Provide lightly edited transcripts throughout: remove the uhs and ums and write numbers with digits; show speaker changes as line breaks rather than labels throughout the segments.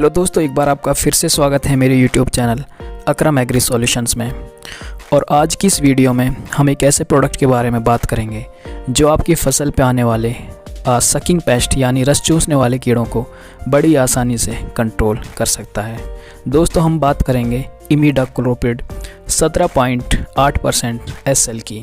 Hello दोस्तों, एक बार आपका फिर से स्वागत है मेरे यूट्यूब चैनल अकरम एग्री सॉल्यूशंस में। और आज की इस वीडियो में हम एक ऐसे प्रोडक्ट के बारे में बात करेंगे जो आपकी फसल पे आने वाले सकिंग पेस्ट यानी रस चूसने वाले कीड़ों को बड़ी आसानी से कंट्रोल कर सकता है। दोस्तों, हम बात करेंगे इमिडाक्लोप्रिड 17.8% SL की।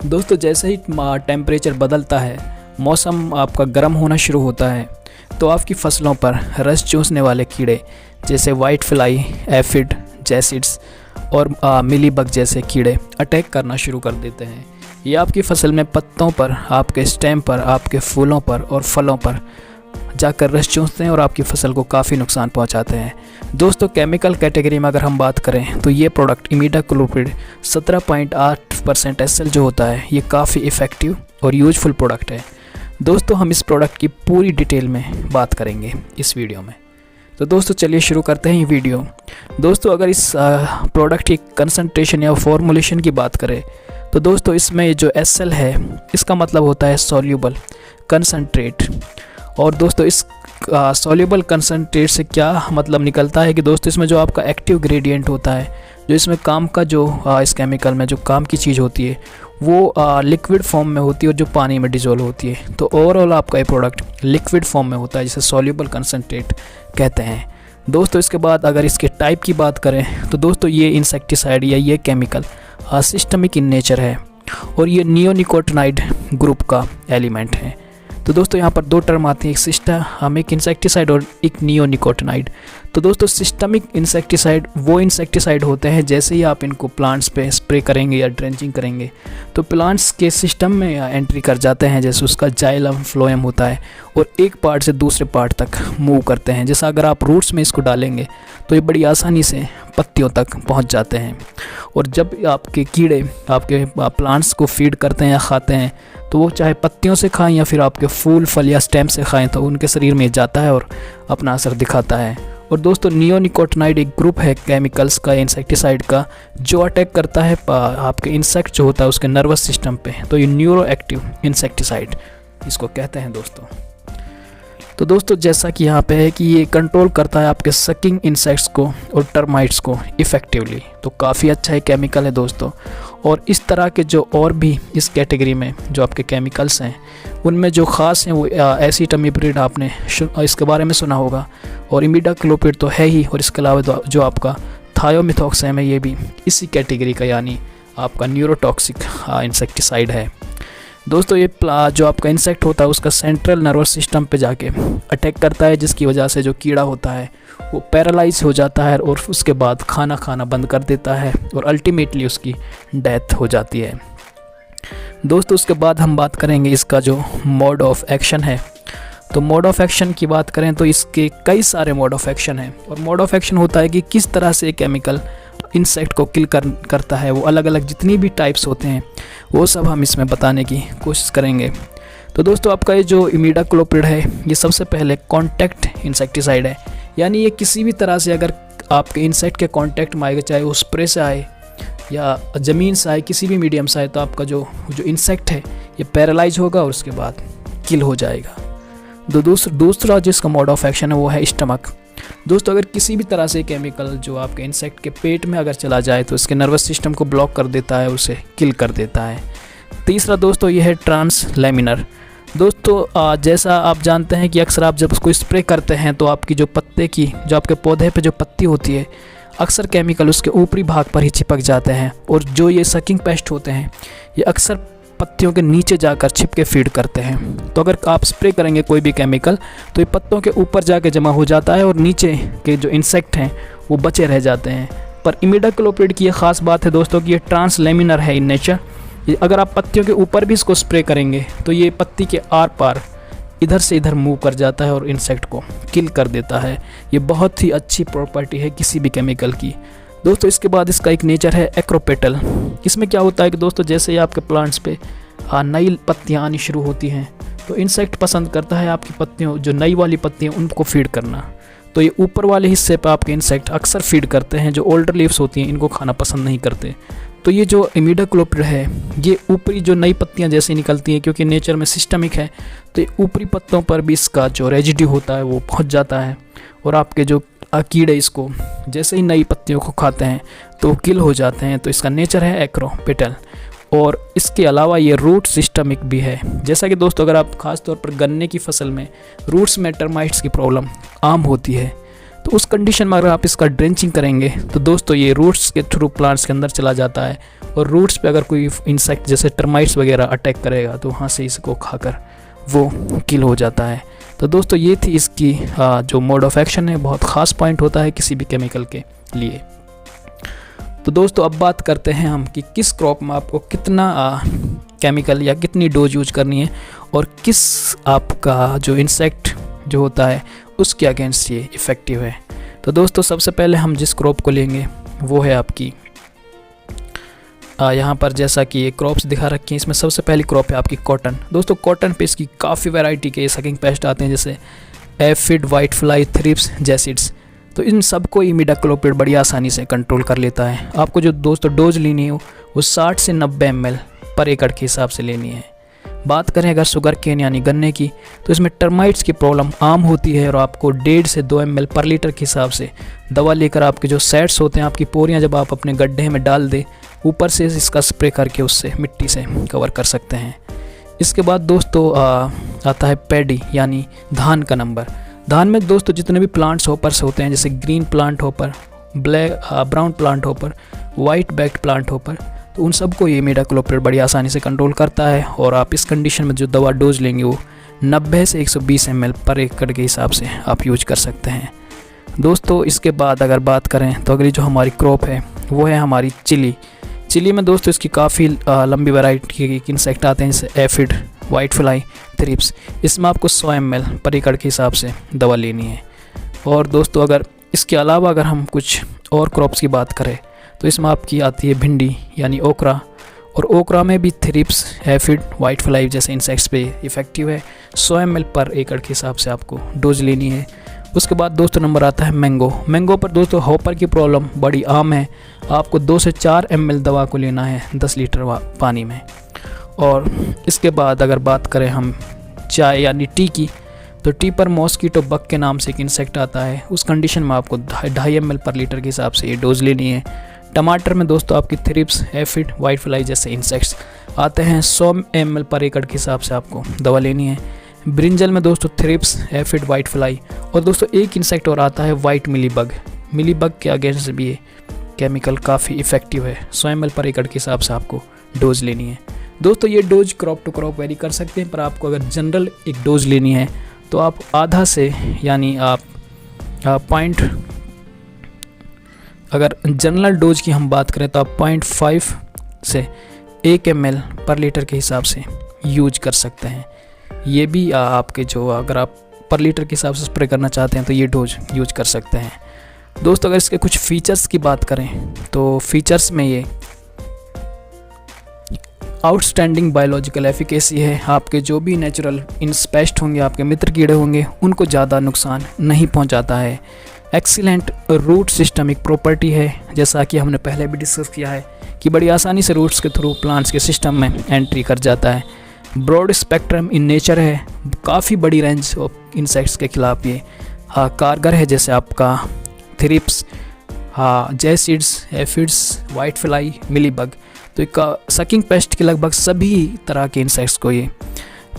दोस्तों, जैसे ही टेम्परेचर बदलता है, मौसम आपका गर्म होना शुरू होता है, तो आपकी फसलों पर रस चूसने वाले कीड़े जैसे वाइट फ्लाई, एफिड, जैसिड्स और मिलीबग जैसे कीड़े अटैक करना शुरू कर देते हैं। ये आपकी फसल में पत्तों पर, आपके स्टेम पर, आपके फूलों पर और फलों पर जाकर रस चूसते हैं और आपकी फसल को काफ़ी नुकसान पहुंचाते हैं। दोस्तों, केमिकल कैटेगरी में अगर हम बात करें तो ये प्रोडक्ट इमिडाक्लोप्रिड 17.8% SL जो होता है, ये काफ़ी इफ़ेक्टिव और यूजफुल प्रोडक्ट है। दोस्तों, हम इस प्रोडक्ट की पूरी डिटेल में बात करेंगे इस वीडियो में। तो दोस्तों, चलिए शुरू करते हैं ये वीडियो। दोस्तों, अगर इस प्रोडक्ट की कंसंट्रेशन या फॉर्मुलेशन की बात करें तो दोस्तों इसमें जो SL है इसका मतलब होता है सॉल्यूबल कंसंट्रेट। और दोस्तों, इस सॉल्यूबल कंसंट्रेट से क्या मतलब निकलता है कि दोस्तों इसमें जो आपका एक्टिव ग्रेडियंट होता है, जो इसमें काम का जो इस केमिकल में जो काम की चीज़ होती है वो लिक्विड फॉर्म में होती है और जो पानी में डिज़ोल्व होती है। तो ओवरऑल आपका ये प्रोडक्ट लिक्विड फॉर्म में होता है, जिसे सॉल्यूबल कंसंट्रेट कहते हैं। दोस्तों, इसके बाद अगर इसके टाइप की बात करें तो दोस्तों ये इंसेक्टिसाइड या ये केमिकल सिस्टमिक इन नेचर है और ये नियोनिकोटिनाइड ग्रुप का एलिमेंट है। तो दोस्तों यहाँ पर दो टर्म आती हैं, एक सिस्टमिक इंसेक्टिसाइड और एक नियोनिकोटिनाइड। तो दोस्तों, सिस्टमिक इंसेक्टिसाइड वो इंसेक्टिसाइड होते हैं जैसे ही आप इनको प्लांट्स पे स्प्रे करेंगे या ड्रेंचिंग करेंगे तो प्लांट्स के सिस्टम में एंट्री कर जाते हैं, जैसे उसका जाइलम फ्लोएम होता है और एक पार्ट से दूसरे पार्ट तक मूव करते हैं। जैसा अगर आप रूट्स में इसको डालेंगे तो ये बड़ी आसानी से पत्तियों तक पहुँच जाते हैं। और जब आपके कीड़े आपके प्लांट्स को फीड करते हैं या खाते हैं तो वो चाहे पत्तियों से खाएं या फिर आपके फूल, फल या स्टेम से खाएं, तो उनके शरीर में जाता है और अपना असर दिखाता है। और दोस्तों, नियोनिकोटिनाइड एक ग्रुप है केमिकल्स का, इंसेक्टिसाइड का, जो अटैक करता है आपके इंसेक्ट जो होता है उसके नर्वस सिस्टम पे। तो ये न्यूरो एक्टिव इंसेक्टिसाइड इसको कहते हैं दोस्तों। तो दोस्तों, जैसा कि यहाँ पे है कि ये कंट्रोल करता है आपके सकिंग इंसेक्ट्स को और टर्माइट्स को इफ़ेक्टिवली। तो काफ़ी अच्छा है केमिकल है दोस्तों। और इस तरह के जो और भी इस कैटेगरी में जो आपके केमिकल्स हैं उनमें जो ख़ास हैं वो एसिटामिप्रिड, आपने इसके बारे में सुना होगा, और इमिडाक्लोप्रिड तो है ही, और इसके अलावा जो आपका थायोमिथॉक्सैम है ये भी इसी कैटेगरी का यानी आपका न्यूरोटॉक्सिक इंसेक्टिसाइड है। दोस्तों, ये जो आपका इंसेक्ट होता है उसका सेंट्रल नर्वस सिस्टम पे जाके अटैक करता है, जिसकी वजह से जो कीड़ा होता है वो पैरालाइज हो जाता है और उसके बाद खाना बंद कर देता है और अल्टीमेटली उसकी डेथ हो जाती है। दोस्तों, उसके बाद हम बात करेंगे इसका जो मोड ऑफ एक्शन है। तो मोड ऑफ एक्शन की बात करें तो इसके कई सारे मोड ऑफ एक्शन हैं। और मोड ऑफ एक्शन होता है कि किस तरह से केमिकल इंसेक्ट को किल करता है। वो अलग अलग जितनी भी टाइप्स होते हैं वो सब हम इसमें बताने की कोशिश करेंगे। तो दोस्तों, आपका ये जो इमिडाक्लोप्रिड है ये सबसे पहले कॉन्टैक्ट इंसेक्टिसाइड है, यानी ये किसी भी तरह से अगर आपके इंसेक्ट के कांटेक्ट में आएगा, चाहे वो स्प्रे से आए या ज़मीन से आए, किसी भी मीडियम से आए, तो आपका जो इंसेक्ट है ये पैरालाइज होगा और उसके बाद किल हो जाएगा। दूसरा जिसका मोड ऑफ एक्शन है वो है स्टमक। दोस्तों, अगर किसी भी तरह से केमिकल जो आपके इंसेक्ट के पेट में अगर चला जाए तो इसके नर्वस सिस्टम को ब्लॉक कर देता है, उसे किल कर देता है। तीसरा दोस्तों ये है ट्रांसलैमिनर। दोस्तों, जैसा आप जानते हैं कि अक्सर आप जब उसको स्प्रे करते हैं तो आपकी जो आपके पौधे पे जो पत्ती होती है, अक्सर केमिकल उसके ऊपरी भाग पर ही चिपक जाते हैं। और जो ये सकिंग पेस्ट होते हैं ये अक्सर पत्तियों के नीचे जाकर छिप के फीड करते हैं। तो अगर आप स्प्रे करेंगे कोई भी केमिकल तो ये पत्तों के ऊपर जाके जमा हो जाता है और नीचे के जो इंसेक्ट हैं वो बचे रह जाते हैं। पर इमिडाक्लोप्रिड की ये ख़ास बात है दोस्तों कि ये ट्रांसलैमिनर है इन नेचर। अगर आप पत्तियों के ऊपर भी इसको स्प्रे करेंगे तो ये पत्ती के आर पार इधर से इधर मूव कर जाता है और इंसेक्ट को किल कर देता है। ये बहुत ही अच्छी प्रॉपर्टी है किसी भी केमिकल की। दोस्तों, इसके बाद इसका एक नेचर है एक्रोपेटल। इसमें क्या होता है कि दोस्तों जैसे ही आपके प्लांट्स पे नई पत्तियाँ आनी शुरू होती हैं तो इंसेक्ट पसंद करता है आपकी पत्तियों, जो नई वाली पत्तियाँ उनको फीड करना। तो ये ऊपर वाले हिस्से पर आपके इंसेक्ट अक्सर फीड करते हैं, जो ओल्डर लीव्स होती हैं इनको खाना पसंद नहीं करते। तो ये जो इमिडाक्लोप्रिड है ये ऊपरी जो नई पत्तियां जैसे निकलती हैं, क्योंकि नेचर में सिस्टमिक है, तो ये ऊपरी पत्तों पर भी इसका जो रेजिड्यू होता है वो पहुंच जाता है और आपके जो कीड़े इसको जैसे ही नई पत्तियों को खाते हैं तो वो किल हो जाते हैं। तो इसका नेचर है एक्रोपेटल। और इसके अलावा ये रूट सिस्टमिक भी है। जैसा कि दोस्तों अगर आप खास तौर पर गन्ने की फसल में रूट्स में टर्माइट्स की प्रॉब्लम आम होती है, तो उस कंडीशन में अगर आप इसका ड्रेंचिंग करेंगे तो दोस्तों ये रूट्स के थ्रू प्लांट्स के अंदर चला जाता है और रूट्स पे अगर कोई इंसेक्ट जैसे टर्माइट्स वगैरह अटैक करेगा तो वहाँ से इसको खाकर वो किल हो जाता है। तो दोस्तों ये थी इसकी जो मोड ऑफ एक्शन है, बहुत ख़ास पॉइंट होता है किसी भी केमिकल के लिए। तो दोस्तों अब बात करते हैं हम कि किस क्रॉप में आपको कितना केमिकल या कितनी डोज यूज करनी है और किस आपका जो इंसेक्ट जो होता है उसके अगेंस्ट ये इफ़ेक्टिव है। तो दोस्तों सबसे पहले हम जिस क्रॉप को लेंगे वो है आपकी यहाँ पर जैसा कि ये क्रॉप्स दिखा रखी हैं, इसमें सबसे पहली क्रॉप है आपकी कॉटन। दोस्तों कॉटन पे इसकी काफ़ी वैरायटी के सकिंग पेस्ट आते हैं जैसे aphid, white fly, thrips, jassids. तो इन सबको इमिडाक्लोपिड बड़ी आसानी से कंट्रोल कर लेता है। आपको जो दोस्तों डोज लेनी है वो 60 से 90 ml पर एकड़ के हिसाब से लेनी है। बात करें अगर शुगर केन यानी गन्ने की, तो इसमें टर्माइट्स की प्रॉब्लम आम होती है और आपको 1.5 से 2 ml पर लीटर के हिसाब से दवा लेकर आपके जो सेट्स होते हैं, आपकी पोरियां जब आप अपने गड्ढे में डाल दें, ऊपर से इसका स्प्रे करके उससे मिट्टी से कवर कर सकते हैं। इसके बाद दोस्तों आता है पैडी यानी धान का नंबर। धान में दोस्तों जितने भी प्लांट्स होपर्स होते हैं जैसे green plant hopper, brown plant hopper, white backed plant hopper, तो उन सबको ये इमिडाक्लोपिड बड़ी आसानी से कंट्रोल करता है। और आप इस कंडीशन में जो दवा डोज लेंगे वो 90 से 120 ml पर एकड़ के हिसाब से आप यूज कर सकते हैं। दोस्तों इसके बाद अगर बात करें तो अगली जो हमारी क्रॉप है वो है हमारी चिली। चिली में दोस्तों इसकी काफ़ी लंबी वैरायटी के इंसेक्ट आते हैं जैसे एफिड, वाइट फ्लाई, थ्रिप्स। इसमें आपको 100 ml पर एकड़ के हिसाब से दवा लेनी है। और दोस्तों अगर इसके अलावा अगर हम कुछ और क्रॉप्स की बात करें तो इसमें आपकी आती है भिंडी यानी ओकरा। और ओकरा में भी थ्रिप्स, एफिड, वाइट फ्लाई जैसे इंसेक्ट्स पे इफ़ेक्टिव है। 100 ml पर एकड़ के हिसाब से आपको डोज लेनी है। उसके बाद दोस्तों नंबर आता है मैंगो। मैंगो पर दोस्तों हॉपर की प्रॉब्लम बड़ी आम है। आपको 2 से 4 ml दवा को लेना है 10 लीटर पानी में। और इसके बाद अगर बात करें हम चाय यानी टी की, तो टी पर मॉस्कीटो बग के नाम से एक इंसेक्ट आता है। उस कंडीशन में आपको 2.5 ml पर लीटर के हिसाब से ये डोज लेनी है। टमाटर में दोस्तों आपकी थ्रिप्स, एफिड, वाइट फ्लाई जैसे इंसेक्ट्स आते हैं। 100 ml पर एकड़ के हिसाब से आपको दवा लेनी है। ब्रिंजल में दोस्तों थ्रिप्स, एफिड, वाइट फ्लाई और दोस्तों एक इंसेक्ट और आता है वाइट मिलीबग। मिलीबग के अगेंस्ट भी ये केमिकल काफ़ी इफ़ेक्टिव है। 100 ml पर एकड़ के हिसाब से आपको डोज लेनी है। दोस्तों ये dose crop to crop vary कर सकते हैं, पर आपको अगर जनरल एक डोज लेनी है तो आप आधा से यानी आप पॉइंट, अगर जनरल डोज की हम बात करें तो आप 0.5 से 1 ml पर लीटर के हिसाब से यूज कर सकते हैं। ये भी आपके जो अगर आप पर लीटर के हिसाब से स्प्रे करना चाहते हैं तो ये डोज यूज कर सकते हैं। दोस्तों अगर इसके कुछ फीचर्स की बात करें तो फीचर्स में ये आउटस्टैंडिंग बायोलॉजिकल एफिकेसी है। आपके जो भी नेचुरल इंसेक्ट होंगे, आपके मित्र कीड़े होंगे, उनको ज़्यादा नुकसान नहीं पहुंचाता है। एक्सीलेंट रूट सिस्टमिक प्रॉपर्टी है, जैसा कि हमने पहले भी डिस्कस किया है कि बड़ी आसानी से रूट्स के थ्रू प्लांट्स के सिस्टम में एंट्री कर जाता है। ब्रॉड स्पेक्ट्रम इन नेचर है, काफ़ी बड़ी रेंज ऑफ इंसेक्ट्स के खिलाफ ये कारगर है, जैसे आपका thrips, jassids, aphids, white fly, mealybug. तो एक सकिंग पेस्ट के लगभग सभी तरह के इंसेक्ट्स को ये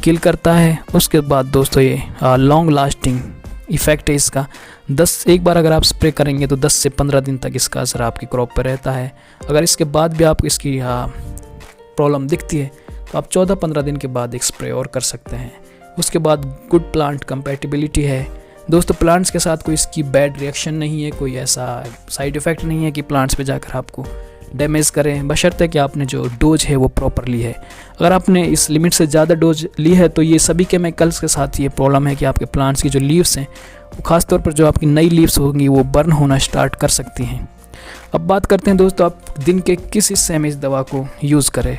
किल करता है। उसके बाद दोस्तों ये लॉन्ग लास्टिंग इफ़ेक्ट है इसका। एक बार अगर आप स्प्रे करेंगे तो 10 से 15 दिन तक इसका असर आपकी क्रॉप पर रहता है। अगर इसके बाद भी आपको इसकी प्रॉब्लम दिखती है तो आप 14-15 दिन के बाद एक स्प्रे और कर सकते हैं। उसके बाद गुड प्लांट कंपैटिबिलिटी है। दोस्तों प्लांट्स के साथ कोई इसकी बैड रिएक्शन नहीं है, कोई ऐसा साइड इफ़ेक्ट नहीं है कि प्लांट्स पे जाकर आपको डैमेज करें, बशर्ते कि आपने जो डोज है वो प्रॉपर ली है। अगर आपने इस लिमिट से ज़्यादा डोज ली है तो ये सभी केमिकल्स के साथ ये प्रॉब्लम है कि आपके प्लांट्स की जो लीव्स हैं वो ख़ासतौर पर जो आपकी नई लीव्स होंगी वो बर्न होना स्टार्ट कर सकती हैं। अब बात करते हैं दोस्तों आप दिन के किस हिस्से में इस दवा को यूज़ करें।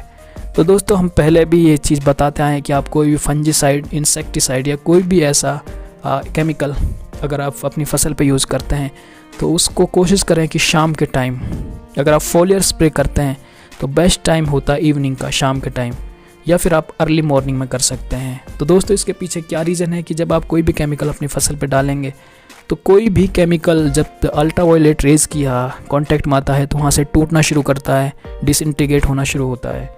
तो दोस्तों हम पहले भी ये चीज़ बताते आए हैं कि आप कोई भी फंजीसाइड, इंसेक्टिसाइड या कोई भी ऐसा केमिकल अगर आप अपनी फसल पे यूज़ करते हैं तो उसको कोशिश करें कि शाम के टाइम, अगर आप फोलियर स्प्रे करते हैं तो बेस्ट टाइम होता है इवनिंग का, शाम के टाइम, या फिर आप अर्ली मॉर्निंग में कर सकते हैं। तो दोस्तों इसके पीछे क्या रीज़न है कि जब आप कोई भी केमिकल अपनी फसल पे डालेंगे तो कोई भी केमिकल जब अल्ट्रावायलेट रेज़ की कांटेक्ट में आता है तो वहाँ से टूटना शुरू करता है, डिसइंटीग्रेट होना शुरू होता है,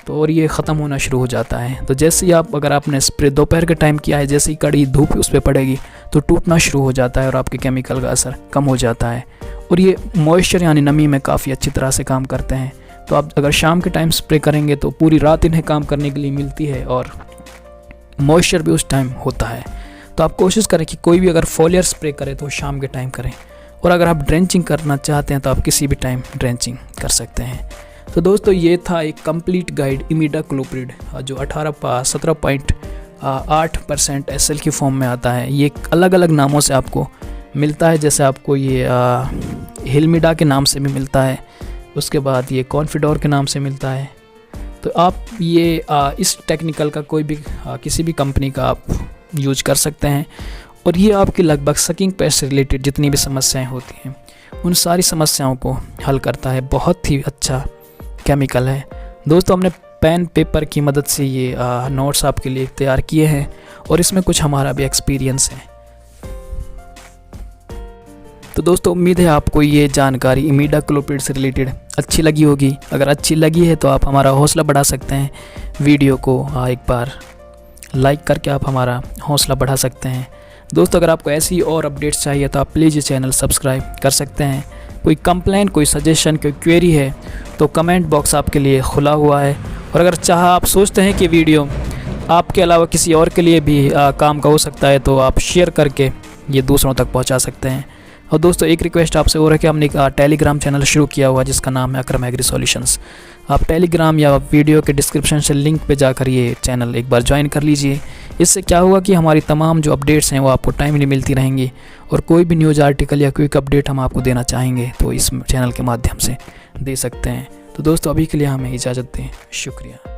तो और ये ख़त्म होना शुरू हो जाता है। तो जैसे ही अगर आपने स्प्रे दोपहर के टाइम किया है, जैसे ही कड़ी धूप उस पर पड़ेगी तो टूटना शुरू हो जाता है और आपके केमिकल का असर कम हो जाता है। और ये मॉइस्चर यानी नमी में काफ़ी अच्छी तरह से काम करते हैं। तो आप अगर शाम के टाइम स्प्रे करेंगे तो पूरी रात इन्हें काम करने के लिए मिलती है और मॉइस्चर भी उस टाइम होता है। तो आप कोशिश करें कि कोई भी अगर फॉलियर स्प्रे करे तो शाम के टाइम करें, और अगर आप ड्रेंचिंग करना चाहते हैं तो आप किसी भी टाइम ड्रेंचिंग कर सकते हैं। तो दोस्तों ये था एक कंप्लीट गाइड इमिडाक्लोप्रिड जो 17.8% SL की फॉर्म में आता है। ये अलग अलग नामों से आपको मिलता है, जैसे आपको ये हिलमिडा के नाम से भी मिलता है, उसके बाद ये कॉन्फिडोर के नाम से मिलता है। तो आप ये इस टेक्निकल का कोई भी किसी भी कंपनी का आप यूज कर सकते हैं, और ये आपकी लगभग सकिंग पेस्ट से रिलेटेड जितनी भी समस्याएं होती हैं उन सारी समस्याओं को हल करता है। बहुत ही अच्छा केमिकल है दोस्तों। हमने पेन पेपर की मदद से ये नोट्स आपके लिए तैयार किए हैं, और इसमें कुछ हमारा भी एक्सपीरियंस है। तो दोस्तों उम्मीद है आपको ये जानकारी इमिडाक्लोप्रिड से रिलेटेड अच्छी लगी होगी। अगर अच्छी लगी है तो आप हमारा हौसला बढ़ा सकते हैं, वीडियो को एक बार लाइक करके आप हमारा हौसला बढ़ा सकते हैं। दोस्तों अगर आपको ऐसी और अपडेट्स चाहिए तो आप प्लीज़ ये चैनल सब्सक्राइब कर सकते हैं। कोई कंप्लेंट, कोई सजेशन, कोई क्वेरी है तो कमेंट बॉक्स आपके लिए खुला हुआ है, और अगर आप सोचते हैं कि वीडियो आपके अलावा किसी और के लिए भी काम का हो सकता है तो आप शेयर करके ये दूसरों तक पहुंचा सकते हैं। और दोस्तों एक रिक्वेस्ट आपसे और है कि हमने एक टेलीग्राम चैनल शुरू किया हुआ जिसका नाम है अकरम एग्री सॉल्यूशंस। आप टेलीग्राम या वीडियो के डिस्क्रिप्शन से लिंक पे जाकर ये चैनल एक बार ज्वाइन कर लीजिए। इससे क्या होगा कि हमारी तमाम जो अपडेट्स हैं वो आपको टाइमली मिलती रहेंगी, और कोई भी न्यूज़ आर्टिकल या क्विक अपडेट हम आपको देना चाहेंगे तो इस चैनल के माध्यम से दे सकते हैं। तो दोस्तों अभी के लिए हमें इजाज़त दें, शुक्रिया।